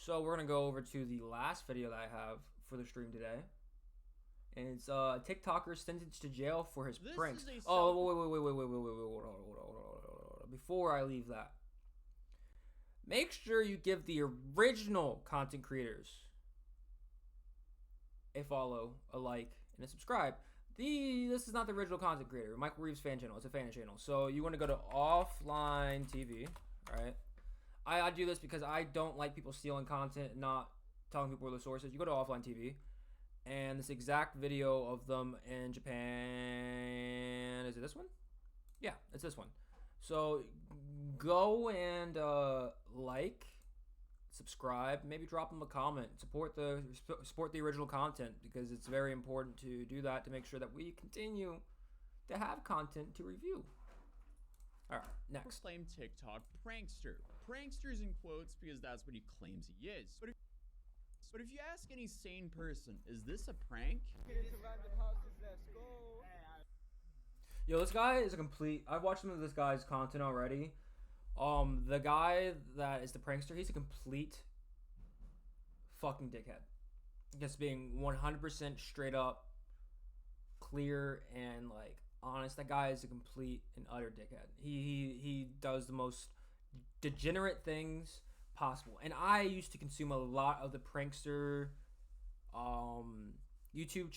So we're gonna go over to the last video that I have for the stream today, and it's TikToker sentenced to jail for his pranks. Oh, wait, hold on. Before I leave that, make sure you give the original content creators a follow, a like, and a subscribe. This is not the original content creator, Michael Reeves fan channel. It's a fan channel. So you want to go to offline TV, right? I do this because I don't like people stealing content and not telling people where the source is. You go to offline TV, and this exact video of them in Japan. Is it this one? Yeah, it's this one. So go and like, subscribe, maybe drop them a comment, support the original content, because it's very important to do that to make sure that we continue to have content to review. All right, next. Claim TikTok prankster. Pranksters in quotes because that's what he claims he is. But if you ask any sane person, is this a prank? Yo, this guy is a complete. I've watched some of this guy's content already. The guy that is the prankster, he's a complete fucking dickhead. Just being 100% straight up, clear, and like honest. That guy is a complete and utter dickhead. He does the most degenerate things possible. And I used to consume a lot of the prankster YouTube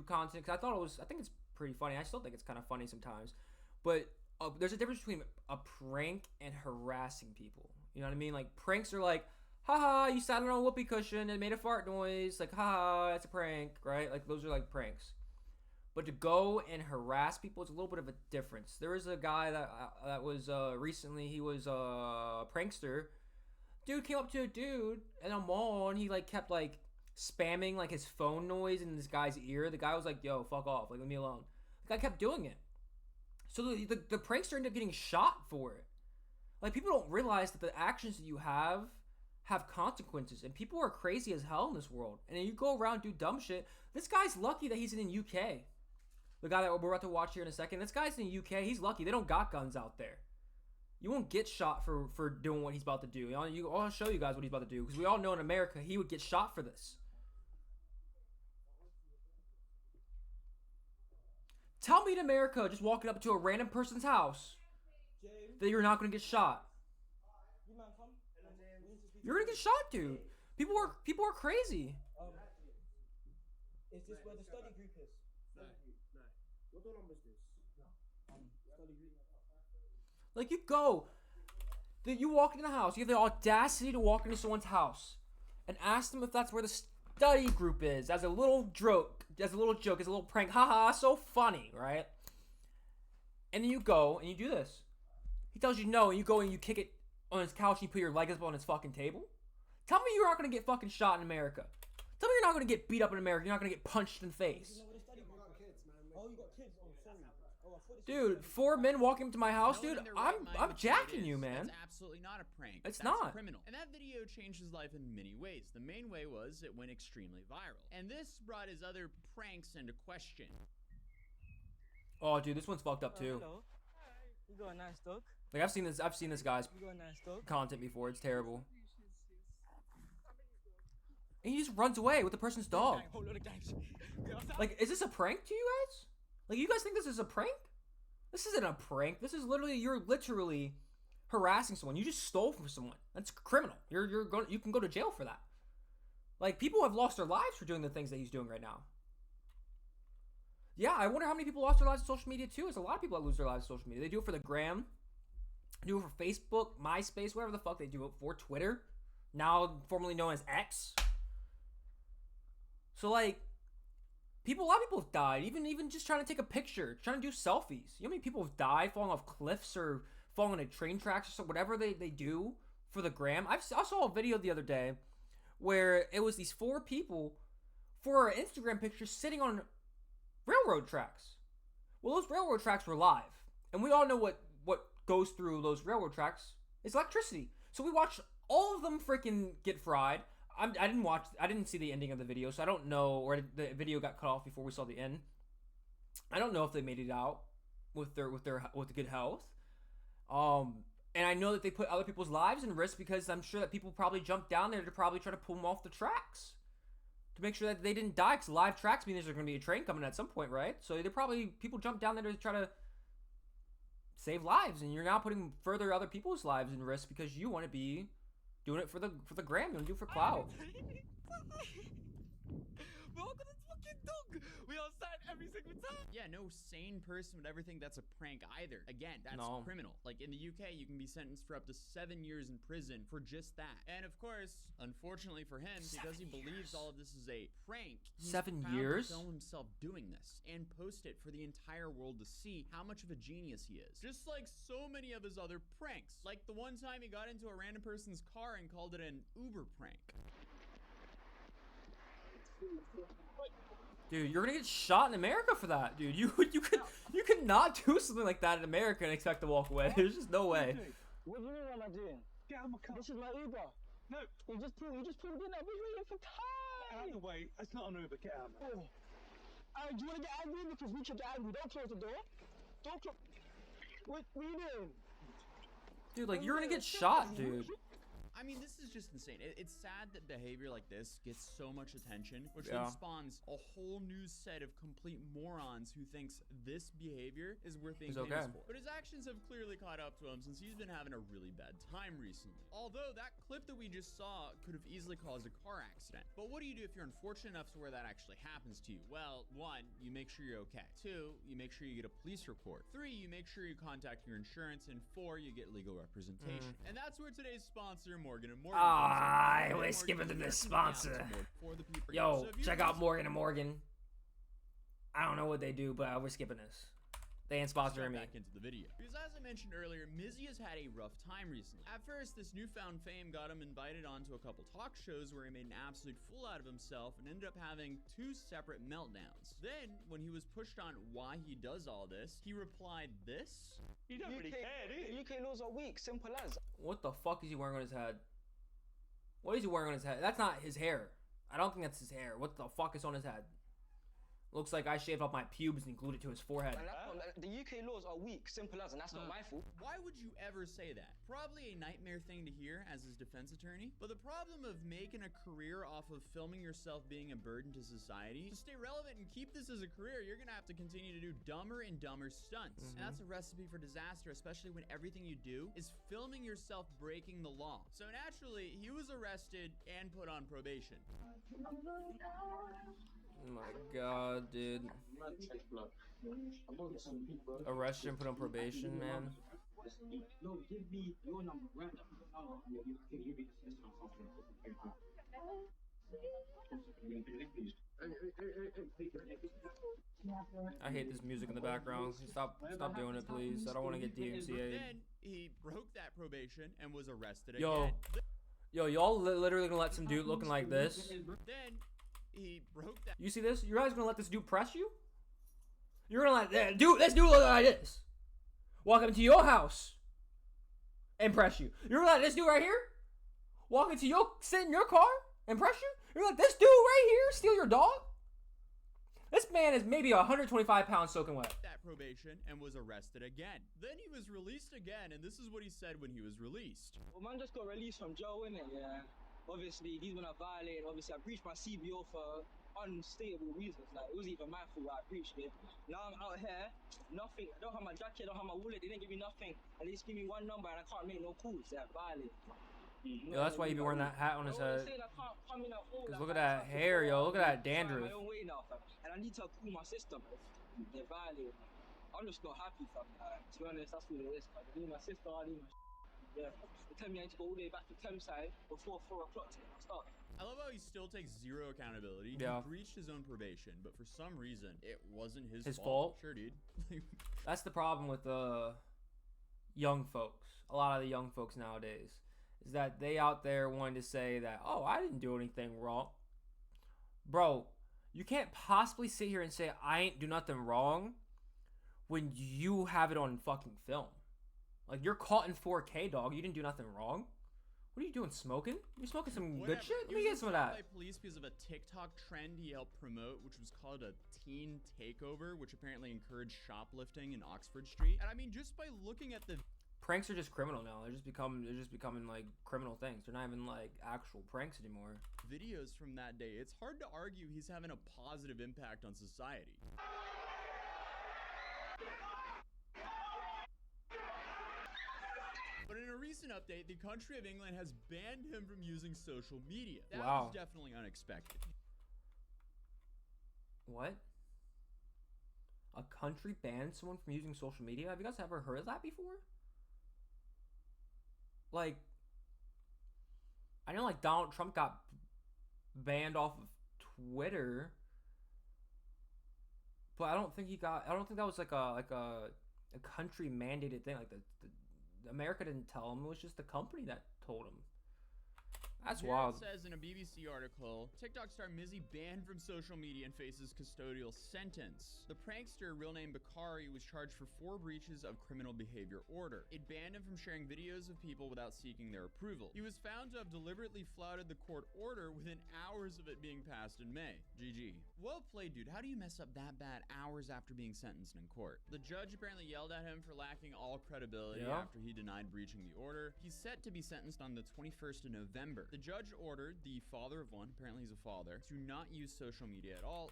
content, because I think it's pretty funny. I still think it's kind of funny sometimes, but there's a difference between a prank and harassing people. You know what I mean? Like, pranks are like, haha, you sat on a whoopee cushion and made a fart noise, like, haha, that's a prank, right? Like, those are like pranks. But to go and harass people, it's a little bit of a difference. There was a guy that was recently, he was a prankster. Dude came up to a dude in a mall, and he like kept like spamming like his phone noise in this guy's ear. The guy was like, yo, fuck off, like, leave me alone. The guy kept doing it. So the prankster ended up getting shot for it. Like, people don't realize that the actions that you have consequences, and people are crazy as hell in this world. And then you go around and do dumb shit. This guy's lucky that he's in the UK. The guy that we're about to watch here in a second, this guy's in the UK. He's lucky. They don't got guns out there. You won't get shot for doing what he's about to do. I'll show you guys what he's about to do, because we all know in America he would get shot for this. Tell me in America, just walking up to a random person's house, that you're not going to get shot. You're going to get shot, dude. People are crazy. Is this where the study group is? No. What door number is this? Study group. Like, you walk into the house, you have the audacity to walk into someone's house and ask them if that's where the study group is, as a little joke, as a little prank. Haha, so funny, right? And then you go and you do this. He tells you no, and you go and you kick it on his couch and you put your legs up on his fucking table. Tell me you're not going to get fucking shot in America. Tell me you're not going to get beat up in America. You're not going to get punched in the face. Oh, you got kids. Oh, sorry. Dude, 4 men walking up to my house, dude. I'm jacking you, man. That's absolutely not a prank. It's That's not. Criminal. And that video changed his life in many ways. The main way was it went extremely viral. And this brought his other pranks into question. Oh, dude, this one's fucked up too. Hello. You got a nice dog. Like, I've seen this guy's You got a nice dog. content before. It's terrible. And he just runs away with the person's dog. Like, is this a prank to you guys? Like, you guys think this is a prank? This isn't a prank. This is literally, you're literally harassing someone. You just stole from someone. That's criminal. You can go to jail for that. Like, people have lost their lives for doing the things that he's doing right now. Yeah, I wonder how many people lost their lives on social media too. There's a lot of people that lose their lives on social media. They do it for the gram, do it for Facebook, MySpace, whatever the fuck they do it for, Twitter, now formerly known as X. So, like, a lot of people have died, even just trying to take a picture, trying to do selfies. You know how many people have died falling off cliffs or falling into train tracks or so, whatever they do for the gram? I saw a video the other day where it was these 4 people for an Instagram picture sitting on railroad tracks. Well, those railroad tracks were live, and we all know what goes through those railroad tracks is electricity. So we watched all of them freaking get fried. I didn't see the ending of the video, so I don't know, or the video got cut off before we saw the end. I don't know if they made it out with good health. And I know that they put other people's lives in risk because I'm sure that people probably jumped down there to probably try to pull them off the tracks to make sure that they didn't die, because live tracks means there's going to be a train coming at some point, right? So they probably, people jumped down there to try to save lives, and you're now putting further other people's lives in risk because you want to be doing it for the gram, you want to do it for clout. We all sign every single time. Yeah, no sane person would ever think that's a prank either. Again, that's criminal. Like in the UK, you can be sentenced for up to 7 years in prison for just that. And of course, unfortunately for him, because he believes all of this is a prank, he's 7 proud years? to film himself doing this and post it for the entire world to see how much of a genius he is. Just like so many of his other pranks. Like the one time he got into a random person's car and called it an Uber prank. Dude, you're gonna get shot in America for that, dude. You could not do something like that in America and expect to walk away. There's just no way. What do you mean, what am I doing? Get out of my car. This is my Uber. No. You just pulled in there. We're waiting for time. Get out of the way. It's not an Uber. Get out, man. Oh. Do you want to get angry? Because we should get angry. Don't close the door. Don't close. What are you doing? Dude, like, you're gonna get shot, dude. I mean, this is just insane. It's sad that behavior like this gets so much attention, which Yeah. then spawns a whole new set of complete morons who thinks this behavior is worth being It's famous okay. for. But his actions have clearly caught up to him since he's been having a really bad time recently. Although that clip that we just saw could have easily caused a car accident. But what do you do if you're unfortunate enough to where that actually happens to you? Well, 1, you make sure you're okay. 2, you make sure you get a police report. 3, you make sure you contact your insurance. And 4, you get legal representation. And that's where today's sponsor, Morgan & Morgan. Ah, we're skipping to this sponsor. Yo, check out Morgan & Morgan. I don't know what they do, but we're skipping this. They ain't sponsoring me. Back into the video. Because as I mentioned earlier, Mizzy has had a rough time recently. At first, this newfound fame got him invited onto a couple talk shows where he made an absolute fool out of himself and ended up having 2 separate meltdowns. Then, when he was pushed on why he does all this, he replied this. You don't really care, do you? UK laws are weak. Simple as. What the fuck is he wearing on his head? What is he wearing on his head? That's not his hair. I don't think that's his hair. What the fuck is on his head? Looks like I shaved off my pubes and glued it to his forehead. And that's not, the UK laws are weak. Simple as, and that's not my fault. Why would you ever say that? Probably a nightmare thing to hear as his defense attorney. But the problem of making a career off of filming yourself being a burden to society, to stay relevant and keep this as a career, you're gonna have to continue to do dumber and dumber stunts. And that's a recipe for disaster, especially when everything you do is filming yourself breaking the law. So naturally, he was arrested and put on probation. Oh my god, dude. Arrested and put on probation, man. No, give me your number right now. You can give me this number. I hate this music in the background. Stop doing it, please. I don't want to get DMCA'd. Then he broke that probation and was arrested Yo. again. Yo, y'all literally gonna let some dude looking like this? Then he broke that. You see this? You guys gonna let this dude press you? You're gonna let that dude, this dude look like this. Walk into your house and press you. You're gonna let this dude right here walk into your, sit in your car and press you? You're gonna let this dude right here steal your dog? This man is maybe 125 pounds soaking wet. That probation and was arrested again. Then he was released again, and this is what he said when he was released. Well, man just got released from jail, innit? Yeah. Obviously, these when I violated. Obviously, I breached my CBO for unstateable reasons. Like, it wasn't even my fault I breached it. Now I'm out here, nothing. I don't have my jacket, I don't have my wallet. They didn't give me nothing. And they just give me one number, and I can't make no calls. Yeah, violate. Yo, that's why he be wearing that hat on his head. Cause look at that hair, yo. Look at that dandruff. My own way now, fam. And I need to call my sister, bro. They're violating. I'm just not happy, fam. To be honest, that's what it is, fam. I need my sister, I need my yeah. They tell me I need to go all the way back to Thameside before 4 o'clock to get my start. I love how he still takes zero accountability. Yeah. He breached his own probation, but for some reason, it wasn't his fault? Sure, dude. That's the problem with the young folks. A lot of the young folks nowadays is that they out there wanting to say that, oh, I didn't do anything wrong. Bro, you can't possibly sit here and say I ain't do nothing wrong when you have it on fucking film. Like, you're caught in 4K, dog. You didn't do nothing wrong. What are you doing, smoking? You smoking some Whatever. good shit? Let He me was get some of stopped that. by police because of a TikTok trend he helped promote, which was called a teen takeover, which apparently encouraged shoplifting in Oxford Street. And I mean, just by looking at the pranks are just criminal now. They're just becoming like criminal things. They're not even like actual pranks anymore. Videos from that day, it's hard to argue he's having a positive impact on society. But in a recent update, the country of England has banned him from using social media. That Wow. was definitely unexpected. What? A country banned someone from using social media? Have you guys ever heard of that before? Like, I know like Donald Trump got banned off of Twitter, but I don't think that was like a country mandated thing. Like the America didn't tell him. It was just the company that told him. That's Here wild. It says in a BBC article, TikTok star Mizzy banned from social media and faces custodial sentence. The prankster, real name Bakari, was charged for 4 breaches of criminal behavior order. It banned him from sharing videos of people without seeking their approval. He was found to have deliberately flouted the court order within hours of it being passed in May. GG. Well played, dude. How do you mess up that bad hours after being sentenced in court? The judge apparently yelled at him for lacking all credibility after he denied breaching the order. He's set to be sentenced on the 21st of November. The judge ordered the father of one, apparently he's a father, to not use social media at all.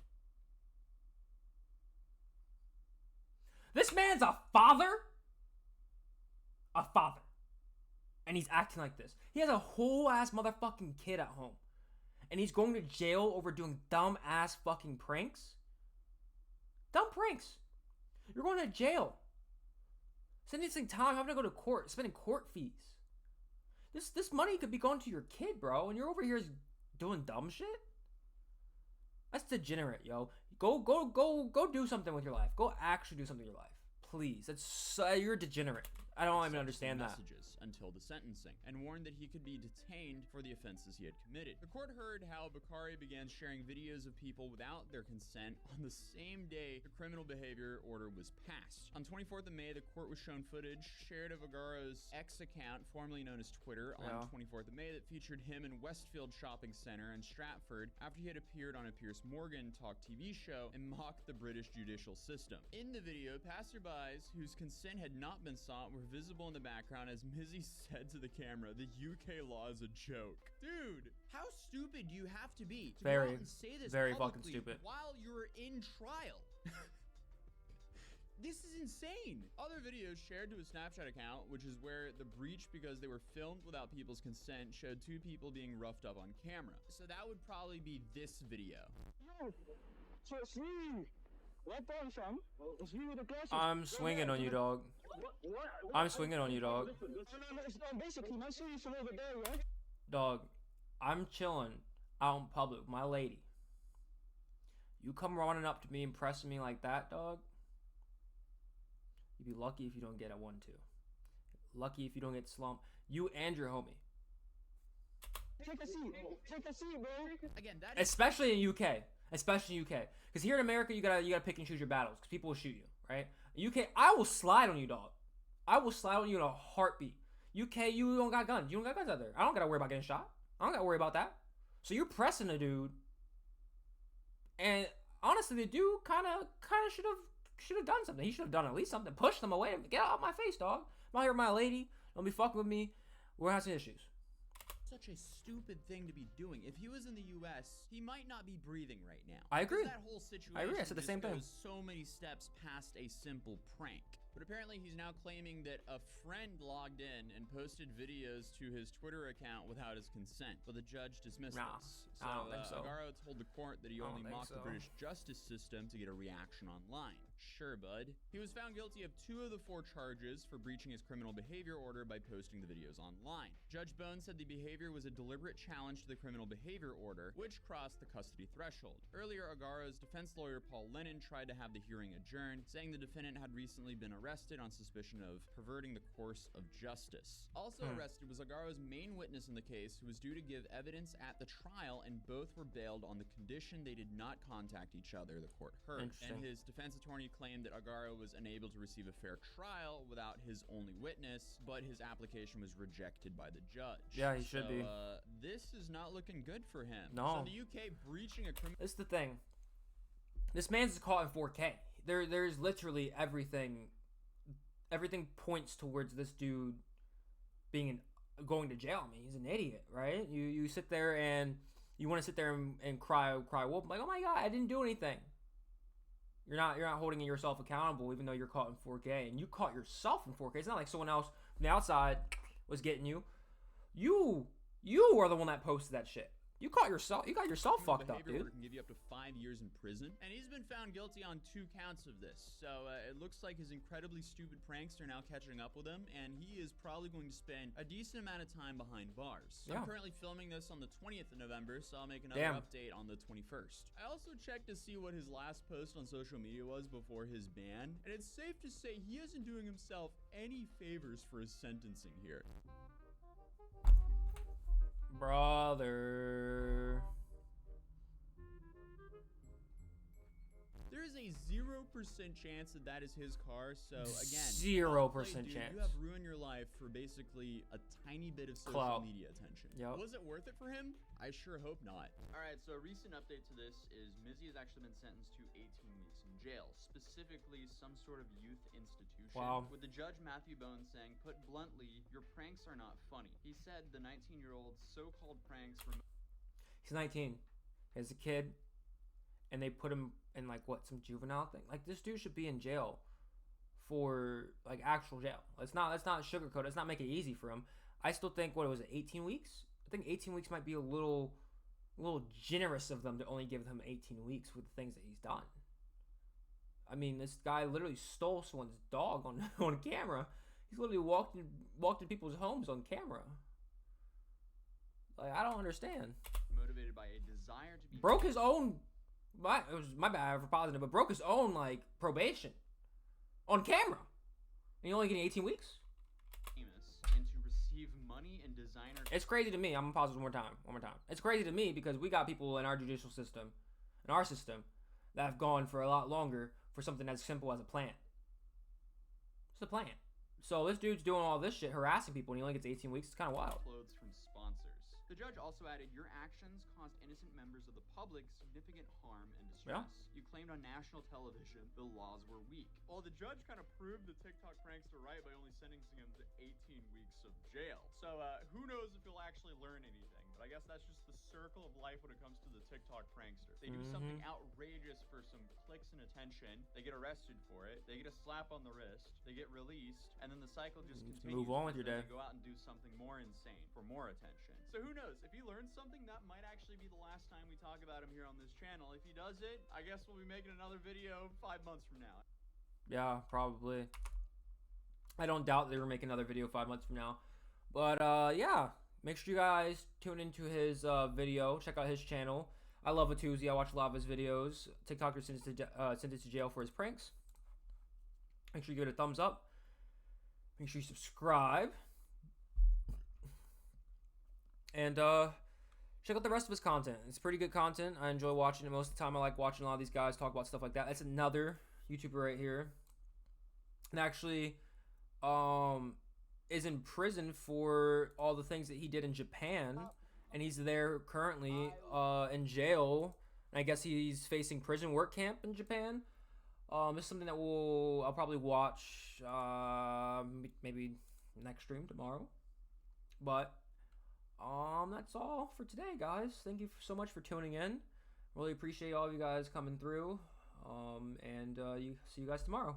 This man's a father? A father. And he's acting like this. He has a whole ass motherfucking kid at home. And he's going to jail over doing dumb ass fucking pranks? Dumb pranks. You're going to jail. Sentencing time, having to go to court, spending court fees. This money could be going to your kid, bro, and you're over here doing dumb shit? That's degenerate, yo. Go do something with your life. Go actually do something with your life. Please. You're degenerate. I don't even understand that. Messages until the sentencing, and warned that he could be detained for the offenses he had committed. The court heard how Bakari began sharing videos of people without their consent on the same day the criminal behavior order was passed. On 24th of May, the court was shown footage shared of Agaro's X account, formerly known as Twitter, on 24th of May that featured him in Westfield Shopping Center in Stratford after he had appeared on a Piers Morgan talk TV show and mocked the British judicial system. In the video, passerbys whose consent had not been sought were visible in the background as Mizzy said to the camera, "The UK law is a joke." Dude, how stupid do you have to be to go out and say this very publicly fucking stupid while you're in trial? This is insane. Other videos shared to a Snapchat account, which is where the breach because they were filmed without people's consent, showed 2 people being roughed up on camera. So that would probably be this video. So it's you. What done, fam? It's you with the glasses. I'm swinging on you, dog. I'm swinging on you, dog. No, basically, man, see you from over there, yeah? Dog, I'm chilling out in public with my lady. You come running up to me and pressing me like that, dog. You'd be lucky if you don't get a 1-2. Lucky if you don't get slumped. You and your homie. Take a seat. Take a seat, bro. Again, that is Especially in UK. Especially in UK. Because here in America, you gotta pick and choose your battles. Because people will shoot you, right? UK, I will slide on you, dog. I will slide on you in a heartbeat. UK, you don't got guns. You don't got guns out there. I don't gotta worry about getting shot. I don't gotta worry about that. So you're pressing a dude. And honestly, the dude kind of should have done something. He should have done at least something. Push them away. Get out of my face, dog. I'm out here with my lady. Don't be fucking with me. We're having issues. such a stupid thing to be doing. If he was in the U.S., he might not be breathing right now. I agree. That whole situation I agree. I said the same thing. goes so many steps past a simple prank. But apparently he's now claiming that a friend logged in and posted videos to his Twitter account without his consent, but the judge dismissed this. So, I don't think so. Agaro told the court that he only mocked the British justice system to get a reaction online. Sure, bud. He was found guilty of 2 of the 4 charges for breaching his criminal behavior order by posting the videos online. Judge Bones said the behavior was a deliberate challenge to the criminal behavior order, which crossed the custody threshold. Earlier, Agaro's defense lawyer Paul Lennon tried to have the hearing adjourned, saying the defendant had recently been arrested on suspicion of perverting the course of justice. Also arrested was Agaro's main witness in the case, who was due to give evidence at the trial, and both were bailed on the condition they did not contact each other, the court heard. And his defense attorney claimed that Agaro was unable to receive a fair trial without his only witness, but his application was rejected by the judge. Yeah, he should be. This is not looking good for him. No. So the UK breaching a criminal... This is the thing. This man's caught in 4K. There's literally everything everything points towards this dude going to jail. I mean, he's an idiot, right? You sit there and you want to sit there and cry wolf, like, oh my god, I didn't do anything. You're not holding yourself accountable, even though you're caught in 4K, and you caught yourself in 4K. It's not like someone else from the outside was getting you. You are the one that posted that shit. You caught yourself. You got yourself fucked up, dude. Can give you up to 5 years in prison, and he's been found guilty on 2 counts of this. So it looks like his incredibly stupid pranks are now catching up with him, and he is probably going to spend a decent amount of time behind bars. So I'm currently filming this on the 20th of November, so I'll make another update on the 21st. I also checked to see what his last post on social media was before his ban, and it's safe to say he isn't doing himself any favors for his sentencing here. Brother. There is a 0% chance that is his car, so again, 0% chance. You have ruined your life for basically a tiny bit of social media attention. Was it worth it for him? I sure hope not. Alright, so a recent update to this is Mizzy has actually been sentenced to 18 weeks in jail, specifically some sort of youth institution. Wow. With the judge Matthew Bones saying, put bluntly, your pranks are not funny. He said the 19-year-old's so-called pranks were... He's 19. He's a kid. And they put him in, like, what, some juvenile thing? Like, this dude should be in jail for, like, actual jail. Let's not sugarcoat it. Let's not make it easy for him. I still think, what was it, 18 weeks? I think 18 weeks might be a little generous of them to only give him 18 weeks with the things that he's done. I mean, this guy literally stole someone's dog on camera. He's literally walked in people's homes on camera. Like, I don't understand. Motivated by a desire to be... Broke his own... it was my bad for positive, but broke his own, like, probation on camera. And he only getting 18 weeks? Famous and to receive money and designer... It's crazy to me. I'm gonna pause this one more time. It's crazy to me because we got people in our judicial system, in our system, that have gone for a lot longer for something as simple as a plant. It's a plant. So this dude's doing all this shit, harassing people, and he only gets 18 weeks. It's kind of wild. Clothes from sponsors. The judge also added, your actions caused innocent members of the public significant harm and distress. You claimed on national television the laws were weak. Well, the judge kind of proved the TikTok prankster right by only sentencing him to 18 weeks of jail. So who knows if he'll actually learn anything. But I guess that's just the circle of life when it comes to the TikTok prankster. They do something outrageous for some clicks and attention. They get arrested for it. They get a slap on the wrist. They get released. And then the cycle just continues. Move on with your day. They go out and do something more insane for more attention. So who knows? If he learns something, that might actually be the last time we talk about him here on this channel. If he does it, I guess we'll be making another video 5 months from now. Yeah, probably. I don't doubt they were making another video 5 months from now. But yeah, make sure you guys tune into his video. Check out his channel. I love Atozy. I watch a lot of his videos. TikToker sentenced to jail for his pranks. Make sure you give it a thumbs up. Make sure you subscribe. And check out the rest of his content. It's pretty good content. I enjoy watching it most of the time. I like watching a lot of these guys talk about stuff like that. That's another YouTuber right here. And actually is in prison for all the things that he did in Japan. And he's there currently in jail. And I guess he's facing prison work camp in Japan. It's something that I'll probably watch maybe next stream tomorrow. But that's all for today, guys. Thank you so much for tuning in. Really appreciate all of you guys coming through. And see you guys tomorrow.